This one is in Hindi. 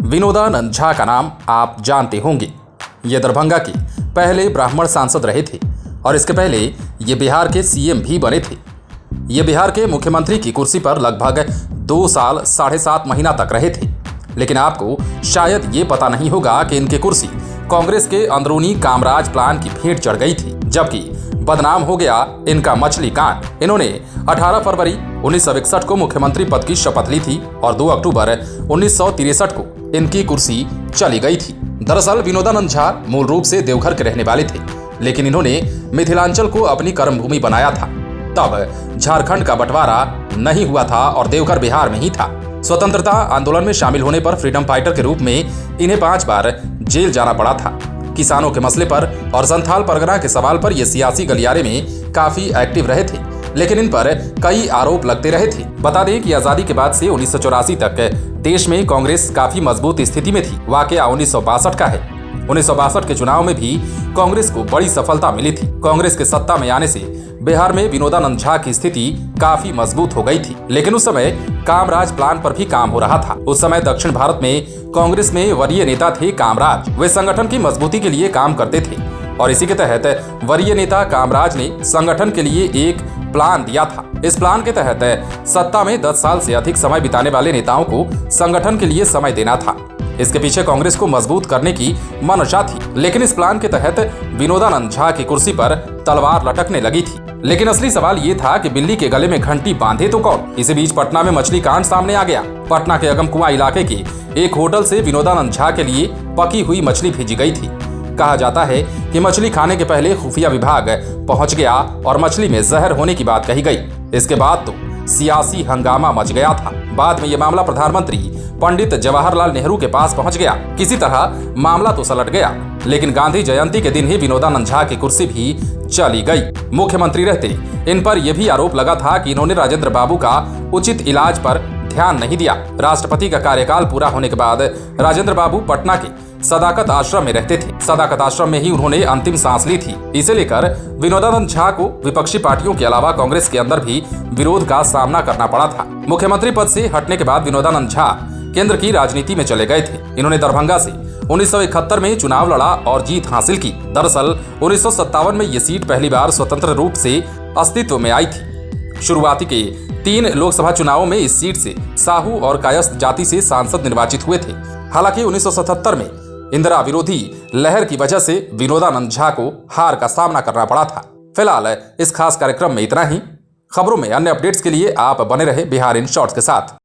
विनोदानंद झा का नाम आप जानते होंगे। ये दरभंगा के पहले ब्राह्मण सांसद रहे थे और इसके पहले ये बिहार के सीएम भी बने थे। ये बिहार के मुख्यमंत्री की कुर्सी पर लगभग 2 साल 7.5 महीना तक रहे थे। लेकिन आपको शायद ये पता नहीं होगा कि इनकी कुर्सी कांग्रेस के अंदरूनी कामराज प्लान की भेंट चढ़ गई थी, जबकि बदनाम हो गया इनका मछली कांड। इन्होंने 18 फरवरी 1961 को मुख्यमंत्री पद की शपथ ली थी और 2 अक्टूबर 1963 को इनकी कुर्सी चली गई थी। दरअसल विनोदानंद झा मूल रूप से देवघर के रहने वाले थे, लेकिन इन्होंने मिथिलांचल को अपनी कर्मभूमि बनाया था। तब झारखंड का बंटवारा नहीं हुआ था और देवघर बिहार में ही था। स्वतंत्रता आंदोलन में शामिल होने पर फ्रीडम फाइटर के रूप में इन्हें 5 बार जेल जाना पड़ा था। किसानों के मसले पर और संथाल परगना के सवाल पर ये सियासी गलियारे में काफी एक्टिव रहे थे, लेकिन इन पर कई आरोप लगते रहे थे। बता दें कि आजादी के बाद से 1984 तक देश में कांग्रेस काफी मजबूत स्थिति में थी। वाकया 1962 का है। 1962 के चुनाव में भी कांग्रेस को बड़ी सफलता मिली थी। कांग्रेस के सत्ता में आने से बिहार में विनोदानंद झा की स्थिति काफी मजबूत हो गई थी, लेकिन उस समय कामराज प्लान पर भी काम हो रहा था। उस समय दक्षिण भारत में कांग्रेस में वरीय नेता थे कामराज। वे संगठन की मजबूती के लिए काम करते थे और इसी के तहत वरीय नेता कामराज ने संगठन के लिए एक प्लान दिया था। इस प्लान के तहत सत्ता में 10 साल से अधिक समय बिताने वाले नेताओं को संगठन के लिए समय देना था। इसके पीछे कांग्रेस को मजबूत करने की मंशा थी, लेकिन इस प्लान के तहत विनोदानंद झा की कुर्सी पर तलवार लटकने लगी थी। लेकिन असली सवाल ये था कि बिल्ली के गले में घंटी बांधे तो कौन। इसी बीच पटना में मछली कांड सामने आ गया। पटना के अगमकुआं इलाके के एक होटल से विनोदानंद झा के लिए पकी हुई मछली भेजी गई थी। कहा जाता है कि मछली खाने के पहले खुफिया विभाग पहुंच गया और मछली में जहर होने की बात कही गई। इसके बाद तो सियासी हंगामा मच गया था। बाद में यह मामला प्रधानमंत्री पंडित जवाहरलाल नेहरू के पास पहुंच गया। किसी तरह मामला तो सलट गया, लेकिन गांधी जयंती के दिन ही विनोदानंद झा की कुर्सी भी चली गई। मुख्यमंत्री रहते इन पर यह भी आरोप लगा था कि इन्होंने राजेंद्र बाबू का उचित इलाज पर ध्यान नहीं दिया। राष्ट्रपति का कार्यकाल पूरा होने के बाद राजेंद्र बाबू पटना के सदाकत आश्रम में रहते थे। सदाकत आश्रम में ही उन्होंने अंतिम सांस ली थी। इसे लेकर विनोदानंद झा को विपक्षी पार्टियों के अलावा कांग्रेस के अंदर भी विरोध का सामना करना पड़ा था। मुख्यमंत्री पद से हटने के बाद विनोदानंद झा केंद्र की राजनीति में चले गए थे। इन्होंने दरभंगा से 1971 में चुनाव लड़ा और जीत हासिल की। दरअसल 1957 में ये सीट पहली बार स्वतंत्र रूप से अस्तित्व में आई थी। शुरुआती के 3 लोकसभा चुनावों में इस सीट से साहू और कायस्थ जाति से सांसद निर्वाचित हुए थे। हालांकि 1977 में इंदिरा विरोधी लहर की वजह से विनोदानंद झा को हार का सामना करना पड़ा था। फिलहाल इस खास कार्यक्रम में इतना ही। खबरों में अन्य अपडेट्स के लिए आप बने रहे बिहार इन शॉर्ट्स के साथ।